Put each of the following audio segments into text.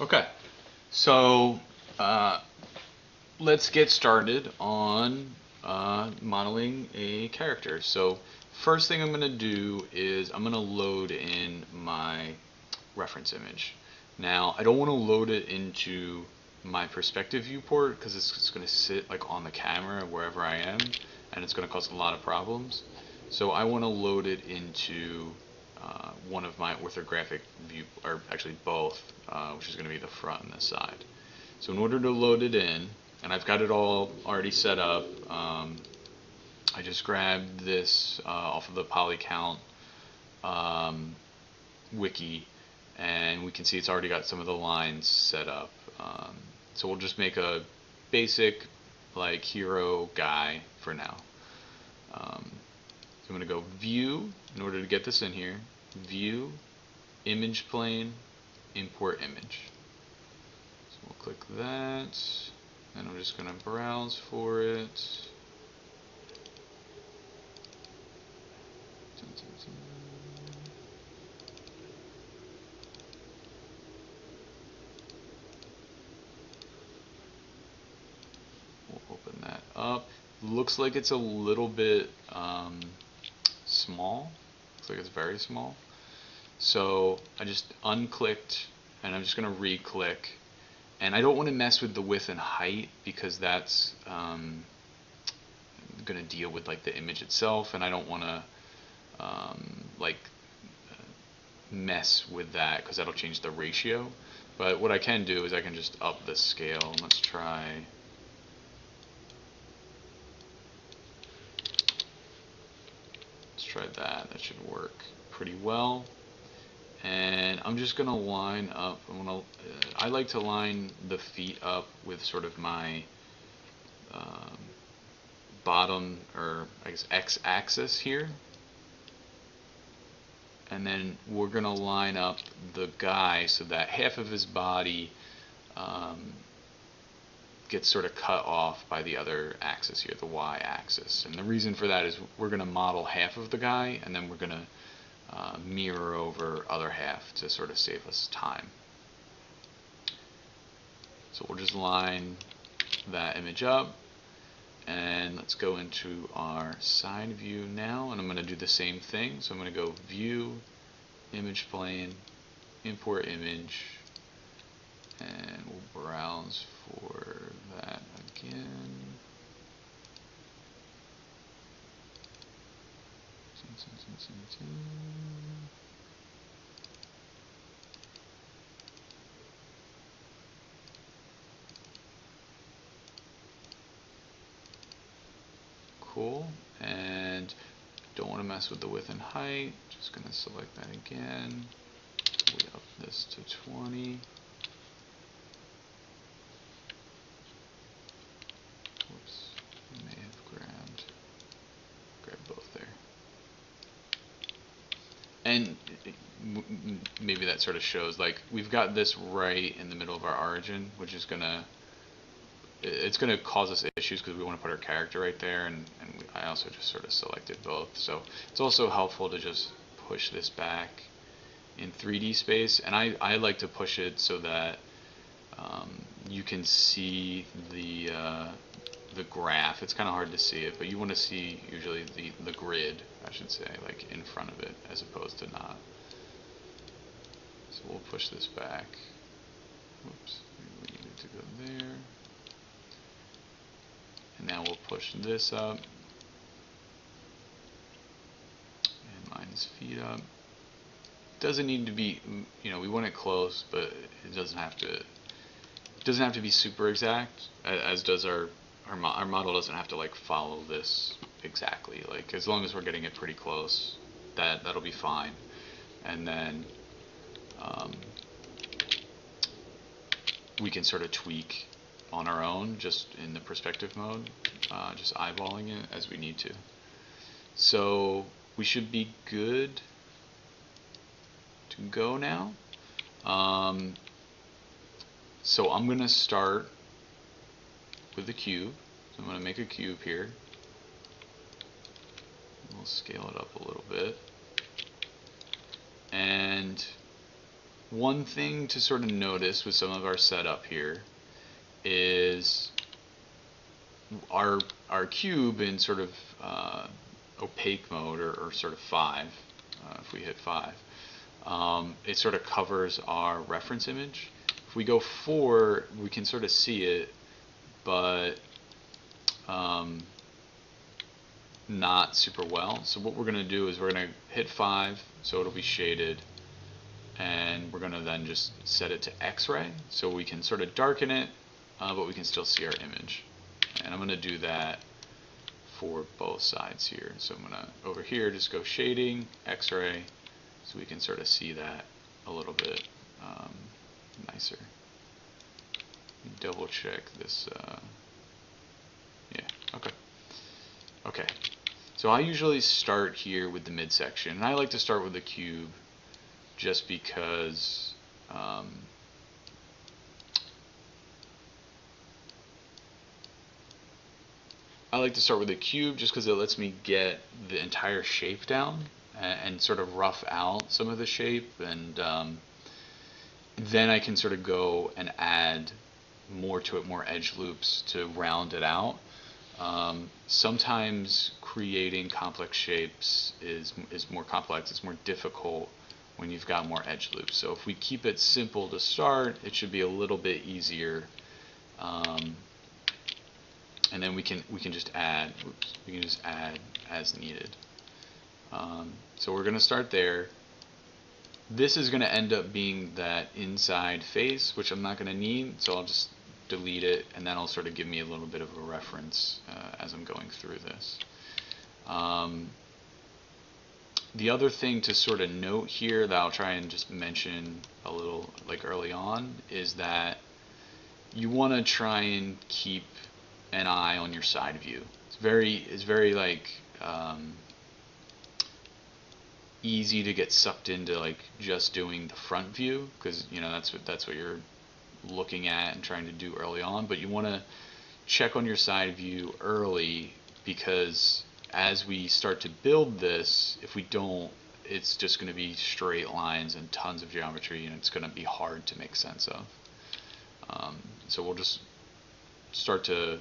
Okay, so let's get started on modeling a character. So first thing I'm going to do is I'm going to load in my reference image. Now I don't want to load it into my perspective viewport because it's going to sit like on the camera wherever I am, and it's going to cause a lot of problems. So I want to load it into one of my orthographic view, or actually both, which is going to be the front and the side. So in order to load it in, and I've got it all already set up, I just grabbed this off of the polycount wiki, and we can see it's already got some of the lines set up. So we'll just make a basic like hero guy for now. So I'm going to go view in order to get this in here. View, image plane, import image. So we'll click that, and I'm just going to browse for it. We'll open that up. Looks like it's a little bit small. Looks like it's very small. So I just unclicked, and I'm just going to re-click. And I don't want to mess with the width and height because that's going to deal with like the image itself, and I don't want to like mess with that because that'll change the ratio. But what I can do is I can just up the scale. Let's try. Let's try that. That should work pretty well. And I'm just gonna line up. I like to line the feet up with sort of my bottom, or I guess x-axis here, and then we're gonna line up the guy so that half of his body gets sort of cut off by the other axis here, the y-axis. And the reason for that is we're gonna model half of the guy, and then we're gonna mirror over other half to sort of save us time. So we'll just line that image up, and let's go into our side view now, and I'm going to do the same thing. So I'm going to go view, image plane, import image, and we'll browse for that again. Cool, and don't want to mess with the width and height. Just going to select that again. We up this to 20. Whoops, I may have grabbed both there. And maybe that sort of shows, like, we've got this right in the middle of our origin, which is gonna cause us issues because we want to put our character right there, and I also just sort of selected both. So it's also helpful to just push this back in 3D space, and I like to push it so that you can see the graph. It's kind of hard to see it, but you want to see usually the grid, I should say, like in front of it as opposed to not. So we'll push this back. Whoops, we needed to go there. And now we'll push this up and line his feet up. Doesn't need to be, we want it close, but it doesn't have to. It doesn't have to be super exact, as does our model doesn't have to like follow this exactly. Like, as long as we're getting it pretty close, that'll be fine. And then we can sort of tweak on our own, just in the perspective mode, just eyeballing it as we need to. So we should be good to go now. So I'm going to start with the cube. So I'm going to make a cube here. We'll scale it up a little bit. And one thing to sort of notice with some of our setup here is our cube in sort of opaque mode, or sort of 5, if we hit 5, it sort of covers our reference image. If we go 4, we can sort of see it, but not super well. So what we're going to do is we're going to hit 5, so it'll be shaded, and we're going to then just set it to X-ray, so we can sort of darken it, but we can still see our image. And I'm going to do that for both sides here. So I'm going to, over here, just go shading, X-ray, so we can sort of see that a little bit nicer. Double check this. Yeah, okay. Okay, so I usually start here with the midsection, and I like to start with the cube just because I like to start with a cube just because it lets me get the entire shape down and sort of rough out some of the shape, and then I can sort of go and add more to it, more edge loops to round it out. Sometimes creating complex shapes is more complex, it's more difficult when you've got more edge loops. So if we keep it simple to start, it should be a little bit easier. And then we can just add. We can just add as needed. So we're going to start there. This is going to end up being that inside face, which I'm not going to need, so I'll just delete it, and that'll sort of give me a little bit of a reference as I'm going through this. The other thing to sort of note here that I'll try and just mention a little like early on is that you want to try and keep an eye on your side view. It's very like easy to get sucked into like just doing the front view, because you know that's what you're looking at and trying to do early on, but you want to check on your side view early, because as we start to build this, if we don't, it's just going to be straight lines and tons of geometry, and it's going to be hard to make sense of. So we'll just start to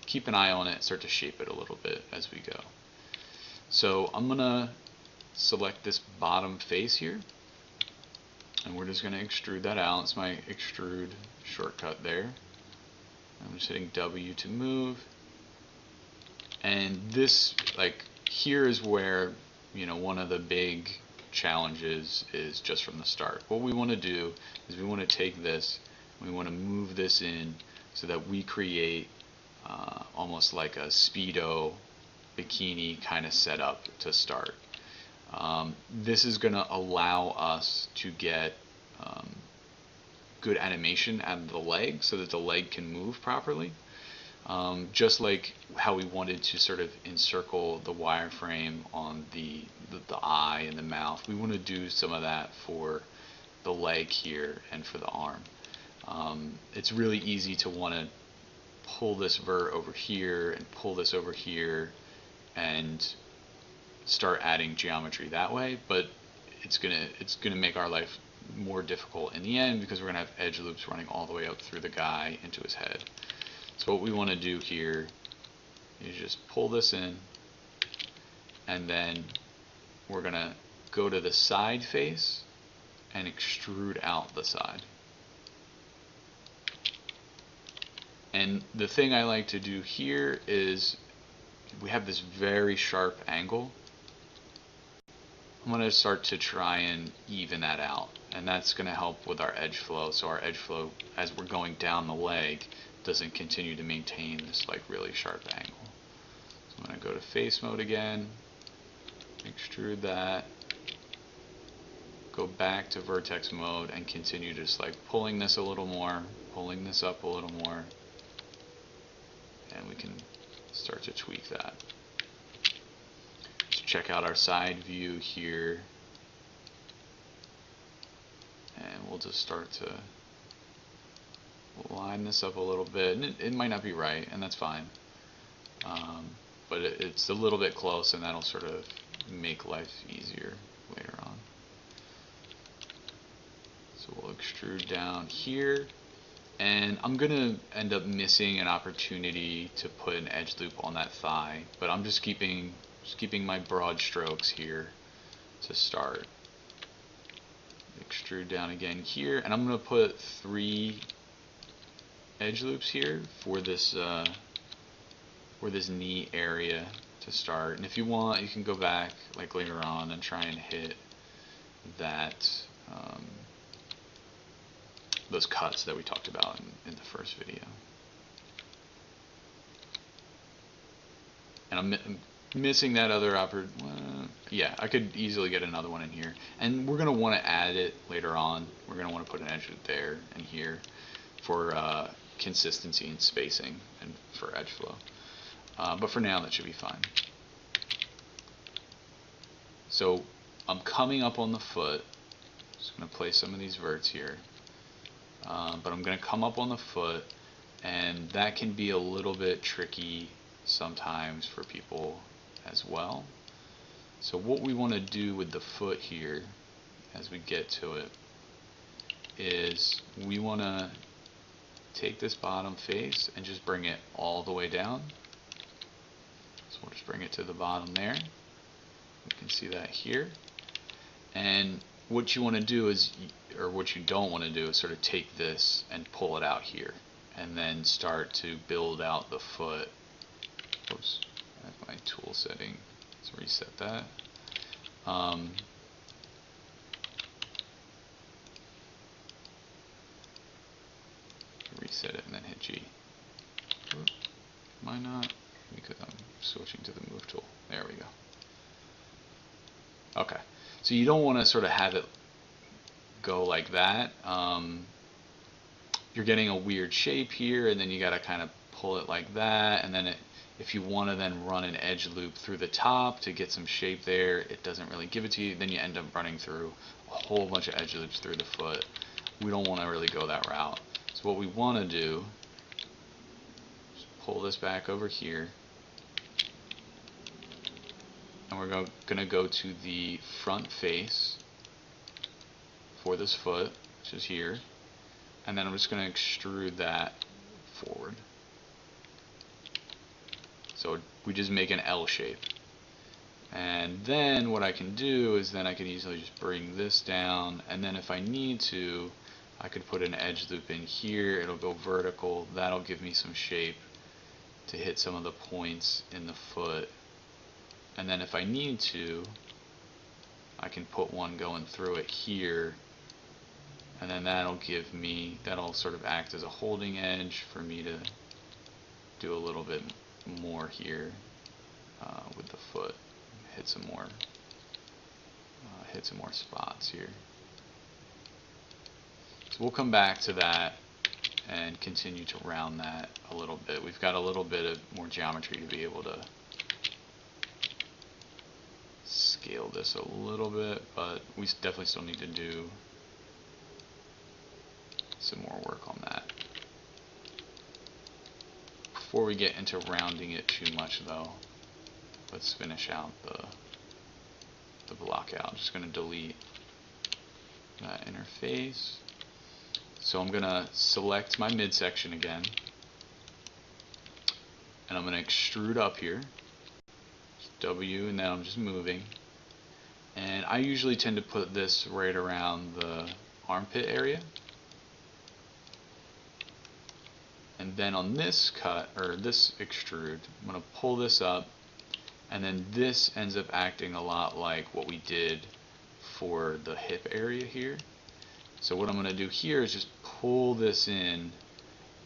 keep an eye on it, start to shape it a little bit as we go. So I'm going to select this bottom face here, and we're just going to extrude that out. It's my extrude shortcut there. I'm just hitting W to move. And this, like, here is where, you know, one of the big challenges is just from the start. What we want to do is we want to take this, we want to move this in so that we create almost like a Speedo bikini kind of setup to start. This is going to allow us to get good animation out of the leg so that the leg can move properly. Just like how we wanted to sort of encircle the wireframe on the eye and the mouth, we want to do some of that for the leg here and for the arm. It's really easy to want to pull this vert over here and pull this over here and start adding geometry that way, but it's gonna make our life more difficult in the end, because we're gonna have edge loops running all the way up through the guy into his head. So what we want to do here is just pull this in, and then we're gonna go to the side face and extrude out the side. And the thing I like to do here is we have this very sharp angle. I'm going to start to try and even that out, and that's going to help with our edge flow, so our edge flow as we're going down the leg doesn't continue to maintain this like really sharp angle. So I'm going to go to face mode again, extrude that, go back to vertex mode, and continue just like pulling this a little more, pulling this up a little more, and we can start to tweak that. Check out our side view here, and we'll just start to line this up a little bit, and it might not be right, and that's fine, but it's a little bit close, and that'll sort of make life easier later on. So we'll extrude down here, and I'm gonna end up missing an opportunity to put an edge loop on that thigh, but I'm just keeping my broad strokes here to start. Extrude down again here, and I'm gonna put 3 edge loops here for this knee area to start. And if you want, you can go back like later on and try and hit that those cuts that we talked about in the first video. And I'm missing that other yeah, I could easily get another one in here. And we're going to want to add it later on. We're going to want to put an edge loop there and here for consistency and spacing and for edge flow. But for now, that should be fine. So I'm coming up on the foot. Just going to place some of these verts here. But I'm going to come up on the foot, and that can be a little bit tricky sometimes for people as well. So what we want to do with the foot here as we get to it is we want to take this bottom face and just bring it all the way down. So we'll just bring it to the bottom there. You can see that here. And what you want to do is, or what you don't want to do, is sort of take this and pull it out here, and then start to build out the foot. Oops, I have my tool setting. Let's reset that. Reset it and then hit G. Oops, why not? Because I'm switching to the move tool. There we go. Okay, so you don't want to sort of have it go like that. You're getting a weird shape here, and then you got to kind of pull it like that, and then if you want to then run an edge loop through the top to get some shape there, it doesn't really give it to you. Then you end up running through a whole bunch of edge loops through the foot. We don't want to really go that route. So what we want to do is pull this back over here, and we're going to go to the front face for this foot, which is here, and then I'm just going to extrude that forward. So we just make an L shape. And then what I can do is then I can easily just bring this down, and then if I need to, I could put an edge loop in here. It'll go vertical. That'll give me some shape to hit some of the points in the foot. And then if I need to, I can put one going through it here, and then that'll sort of act as a holding edge for me to do a little bit more here with the foot. Hit some more spots here. So we'll come back to that and continue to round that a little bit. We've got a little bit of more geometry to be able to scale this a little bit, but we definitely still need to do some more work on that. Before we get into rounding it too much though, let's finish out the block out. I'm just going to delete that interface. So I'm going to select my midsection again, and I'm going to extrude up here, W, and then I'm just moving. And I usually tend to put this right around the armpit area. And then on this cut, or this extrude, I'm going to pull this up, and then this ends up acting a lot like what we did for the hip area here. So what I'm going to do here is just pull this in,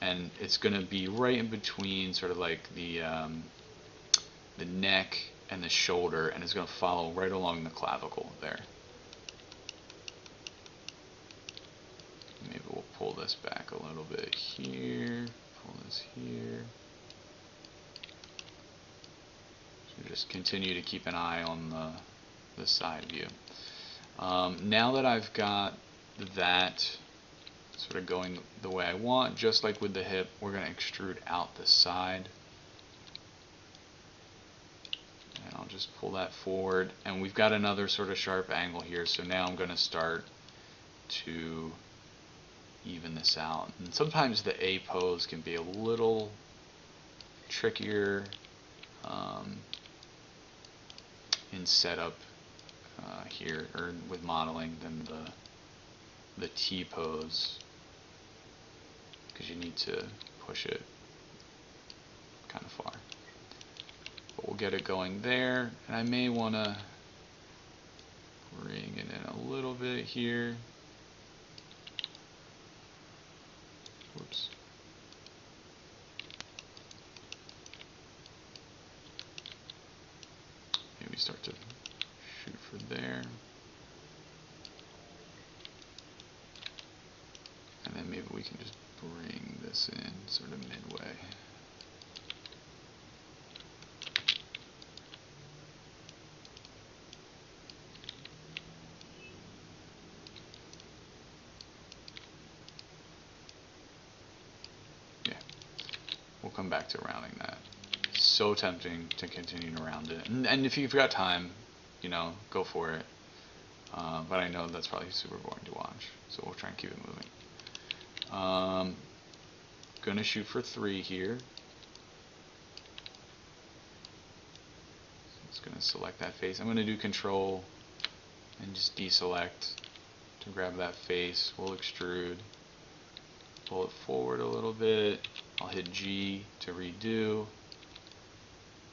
and it's going to be right in between sort of like the neck and the shoulder, and it's going to follow right along the clavicle there. Maybe we'll pull this back a little bit here, pull this here. So just continue to keep an eye on the side view. Now that I've got that sort of going the way I want, just like with the hip, we're going to extrude out the side. And I'll just pull that forward, and we've got another sort of sharp angle here, so now I'm going to start to this out. And sometimes the A pose can be a little trickier in setup here, or with modeling, than the T pose, because you need to push it kind of far. But we'll get it going there, and I may want to bring it in a little bit here. Whoops. Maybe start to shoot for there. And then maybe we can just bring this in sort of midway. Yeah, we'll come back to rounding that. So tempting to continue to round it. And if you've got time, you know, go for it. But I know that's probably super boring to watch, so we'll try and keep it moving. Gonna shoot for 3 here. So it's gonna select that face. I'm gonna do Control and just deselect to grab that face. We'll extrude, pull it forward a little bit. I'll hit G to redo.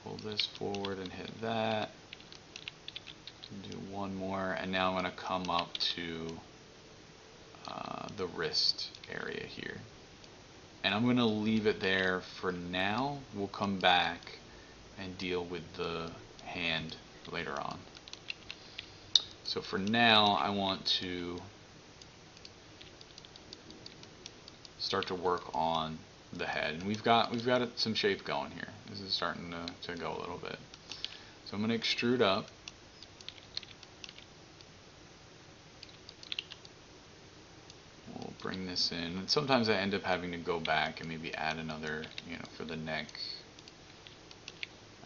Pull this forward and hit that. Do one more, and now I'm going to come up to the wrist area here. And I'm going to leave it there for now. We'll come back and deal with the hand later on. So for now, I want to start to work on the head. And we've got some shape going here. This is starting to go a little bit. So I'm going to extrude up. We'll bring this in. And sometimes I end up having to go back and maybe add another, you know, for the neck,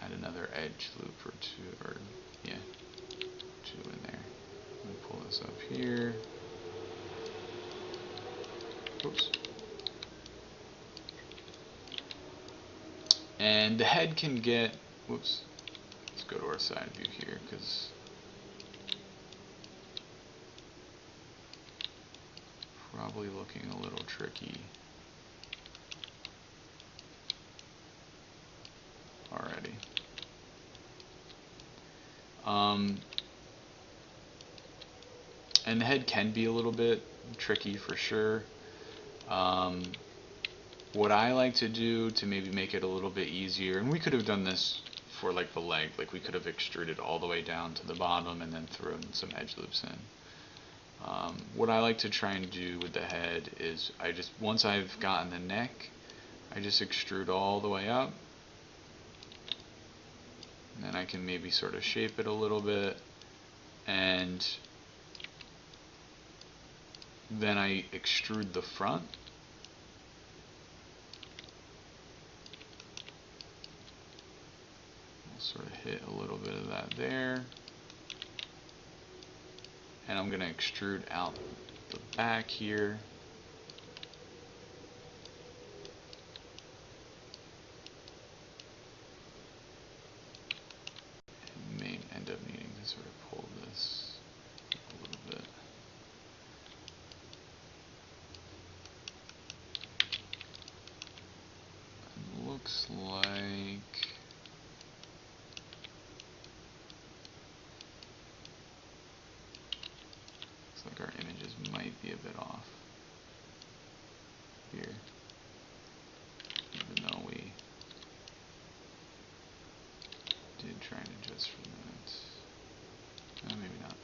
add another edge loop or 2, or yeah, 2 in there. Let me pull this up here. Oops. And the head can get, whoops, let's go to our side view here, because probably looking a little tricky already. And the head can be a little bit tricky for sure. What I like to do to maybe make it a little bit easier, and we could have done this for like the leg, like we could have extruded all the way down to the bottom and then thrown some edge loops in. What I like to try and do with the head is once I've gotten the neck, I just extrude all the way up, and then I can maybe sort of shape it a little bit, and then I extrude the front. Sort of hit a little bit of that there, and I'm going to extrude out the back here, and may end up needing to sort of pull this a little bit. It looks like our images might be a bit off here, even though we did try and adjust for that. Maybe not.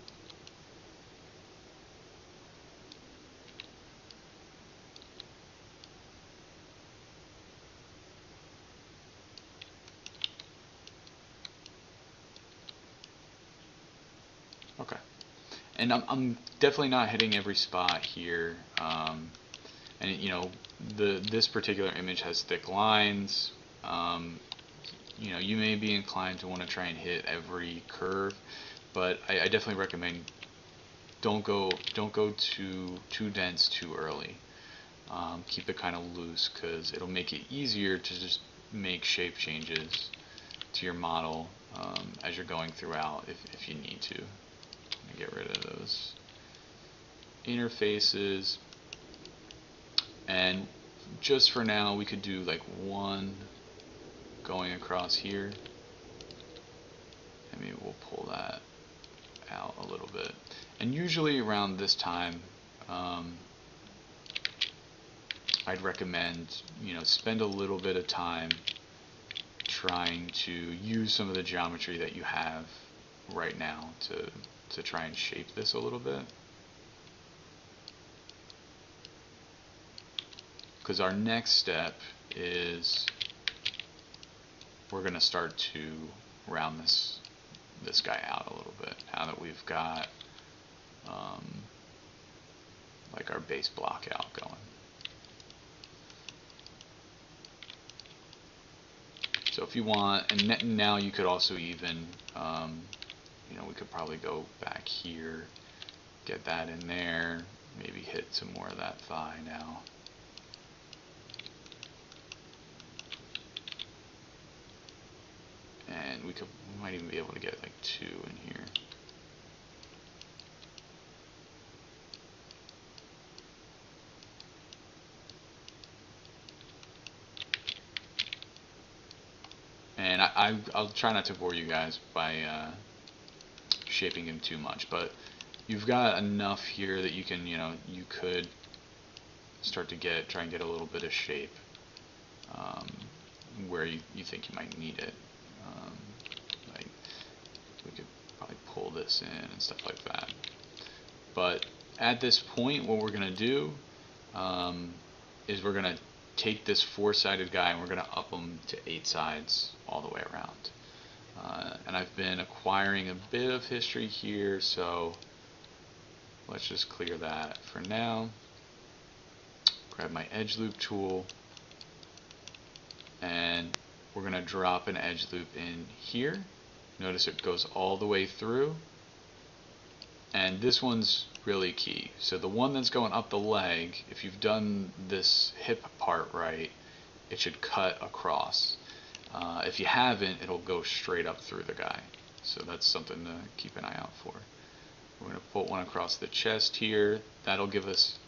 Okay. And I'm definitely not hitting every spot here, and you know, this particular image has thick lines. You know, you may be inclined to want to try and hit every curve, but I definitely recommend don't go too dense too early. Keep it kind of loose because it'll make it easier to just make shape changes to your model as you're going throughout if you need to. Get rid of those interfaces, and just for now we could do like one going across here. I mean, we'll pull that out a little bit, and usually around this time I'd recommend, spend a little bit of time trying to use some of the geometry that you have right now to try and shape this a little bit. Because our next step is we're going to start to round this guy out a little bit now that we've got like our base block out going. So if you want, and now you could also even, we could probably go back here, get that in there, maybe hit some more of that thigh now. And we might even be able to get like 2 in here. And I'll try not to bore you guys by shaping him too much, but you've got enough here that you can, you could start to try and get a little bit of shape where you think you might need it. Like we could probably pull this in and stuff like that. But at this point, what we're going to do is we're going to take this 4-sided guy and we're going to up him to 8 sides all the way around. And I've been acquiring a bit of history here, so let's just clear that for now. Grab my edge loop tool, and we're going to drop an edge loop in here. Notice it goes all the way through, and this one's really key. So the one that's going up the leg, if you've done this hip part right, it should cut across. If you haven't, it'll go straight up through the guy. So that's something to keep an eye out for. We're going to put one across the chest here. That'll give us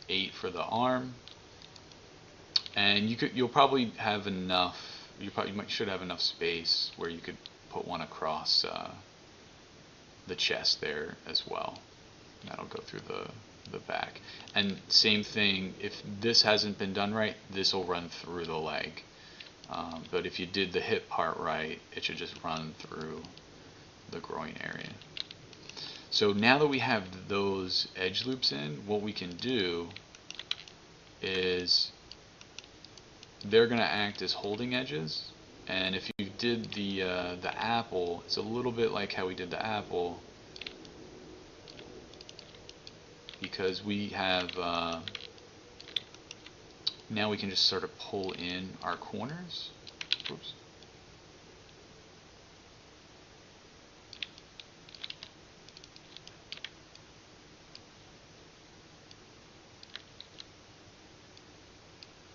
8 for the arm. And you'll probably have enough. Should have enough space where you could put one across the chest there as well. That'll go through the back. And same thing, if this hasn't been done right, this will run through the leg. But if you did the hip part right, it should just run through the groin area. So now that we have those edge loops in, what we can do is they're going to act as holding edges. And if you did the apple, it's a little bit like how we did the apple, because we have now we can just sort of pull in our corners. Oops.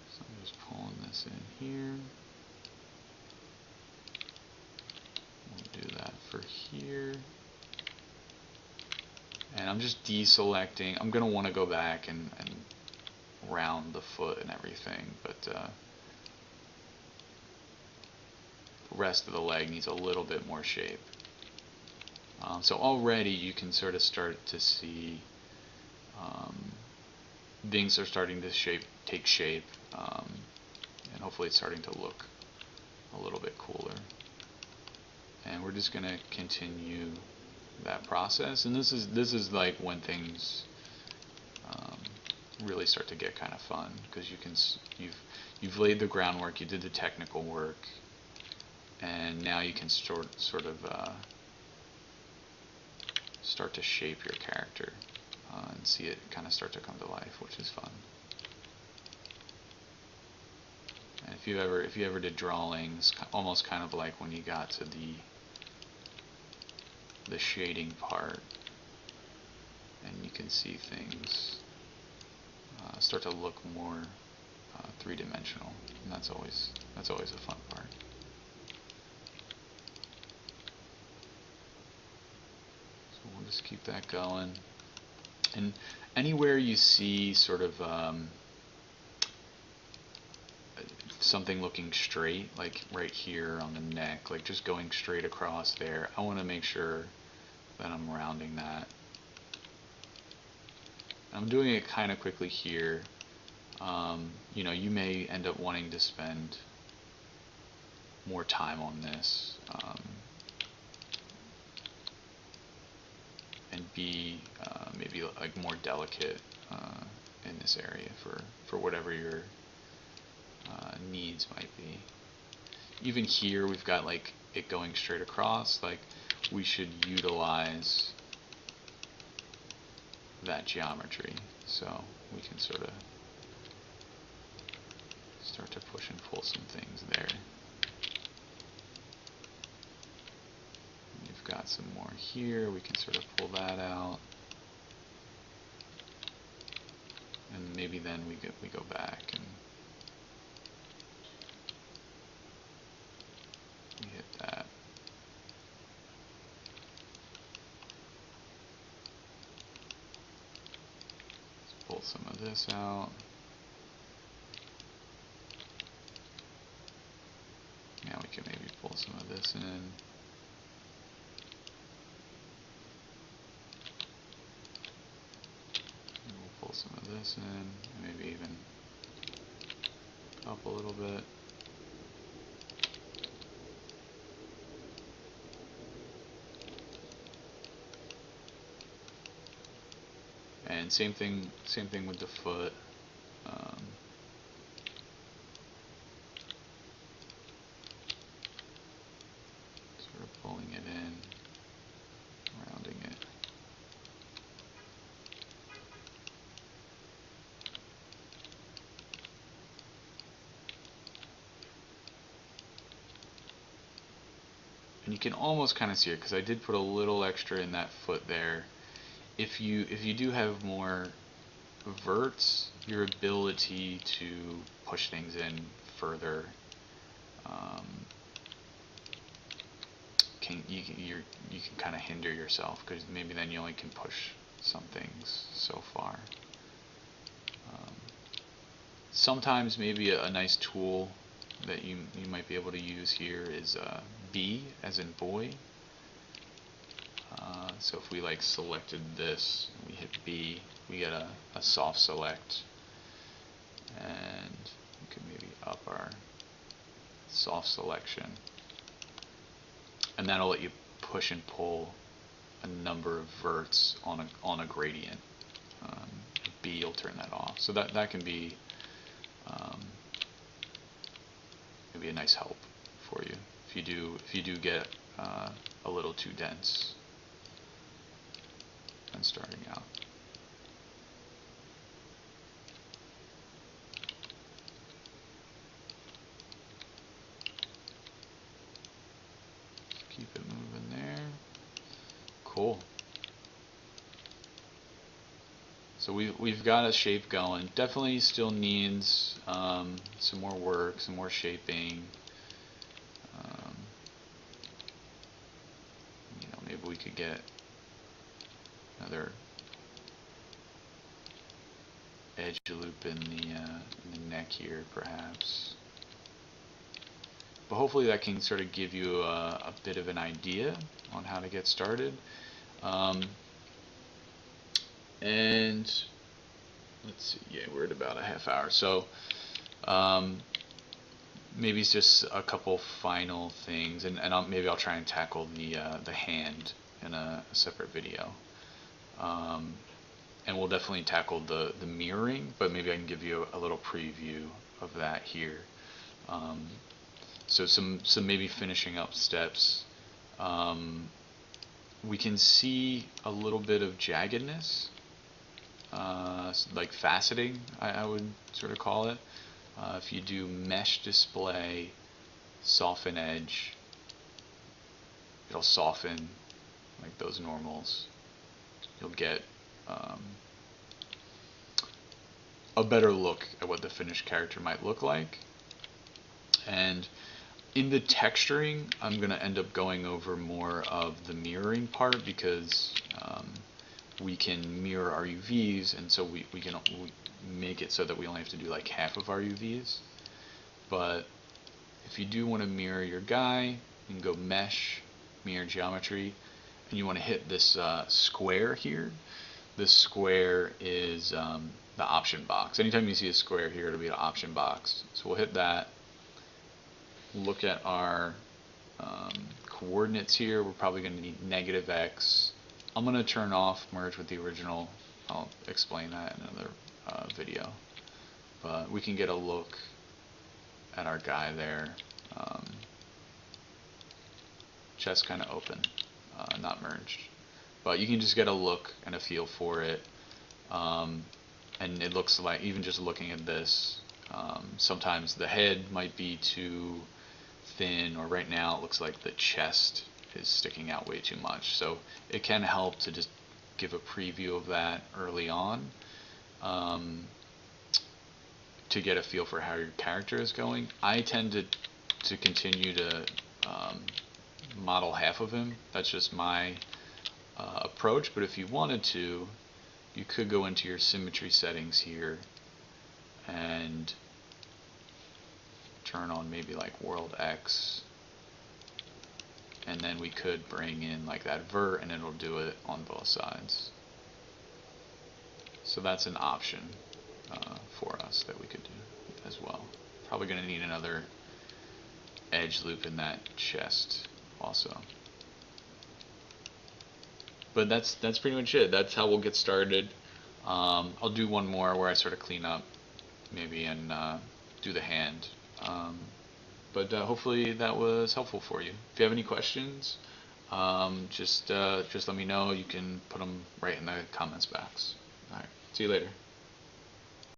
So I'm just pulling this in here. We'll do that for here. And I'm just deselecting. I'm going to want to go back and round the foot and everything, but the rest of the leg needs a little bit more shape. So already you can sort of start to see things are starting to take shape, and hopefully it's starting to look a little bit cooler. And we're just going to continue that process, and this is like when things really start to get kind of fun, because you've laid the groundwork, you did the technical work, and now you can sort of start to shape your character and see it kind of start to come to life, which is fun. And if you ever did drawings, almost kind of like when you got to the shading part, and you can see things start to look more three-dimensional, and that's always a fun part. So we'll just keep that going, and anywhere you see sort of something looking straight, like right here on the neck, like just going straight across there, I want to make sure that I'm rounding that. I'm doing it kind of quickly here. You know, you may end up wanting to spend more time on this and be maybe like more delicate in this area for whatever your needs might be. Even here we've got like it going straight across, like we should utilize that geometry, so we can sort of start to push and pull some things there. We've got some more here, we can sort of pull that out, and maybe then we go back and we hit that. Let's pull some of this out. Now we can maybe pull some of this in. And we'll pull some of this in, and maybe even up a little bit. And same thing with the foot. Sort of pulling it in, rounding it. And you can almost kind of see it because I did put a little extra in that foot there. If you do have more verts, your ability to push things in further you can kind of hinder yourself, because maybe then you only can push some things so far. Sometimes maybe a nice tool that you might be able to use here is B as in boy. So if we like selected this, we hit B, we get a soft select, and we could maybe up our soft selection, and that'll let you push and pull a number of verts on a gradient. B will turn that off, so that can be maybe a nice help for you if you do get a little too dense when starting out. Keep it moving there. Cool. So we've got a shape going. Definitely still needs some more work, some more shaping. You know, maybe we could get another edge loop in the neck here, perhaps. But hopefully that can sort of give you a bit of an idea on how to get started. And let's see, yeah, we're at about a half hour. So maybe it's just a couple final things, and maybe I'll try and tackle the hand in a separate video. And we'll definitely tackle the mirroring, but maybe I can give you a little preview of that here. So some maybe finishing up steps. We can see a little bit of jaggedness, like faceting, I would sort of call it. If you do mesh display, soften edge, it'll soften like those normals. You'll get a better look at what the finished character might look like. And in the texturing, I'm going to end up going over more of the mirroring part, because we can mirror our UVs, and so we make it so that we only have to do like half of our UVs. But if you do want to mirror your guy, you can go Mesh, Mirror Geometry, and you want to hit this square here. This square is the option box. Anytime you see a square here, it'll be an option box. So we'll hit that. Look at our coordinates here. We're probably going to need -x. I'm going to turn off merge with the original. I'll explain that in another video. But we can get a look at our guy there. Chest kind of open, not merged. But you can just get a look and a feel for it. And it looks like, even just looking at this, sometimes the head might be too thin, or right now it looks like the chest is sticking out way too much. So it can help to just give a preview of that early on, to get a feel for how your character is going. I tend to continue to model half of him. That's just my approach, but if you wanted to, you could go into your symmetry settings here and turn on maybe like World X, and then we could bring in like that vert, and it'll do it on both sides. So that's an option for us that we could do as well. Probably going to need another edge loop in that chest also. But that's pretty much it. That's how we'll get started. I'll do one more where I sort of clean up maybe and do the hand. But hopefully that was helpful for you. If you have any questions, just let me know. You can put them right in the comments box. All right, see you later.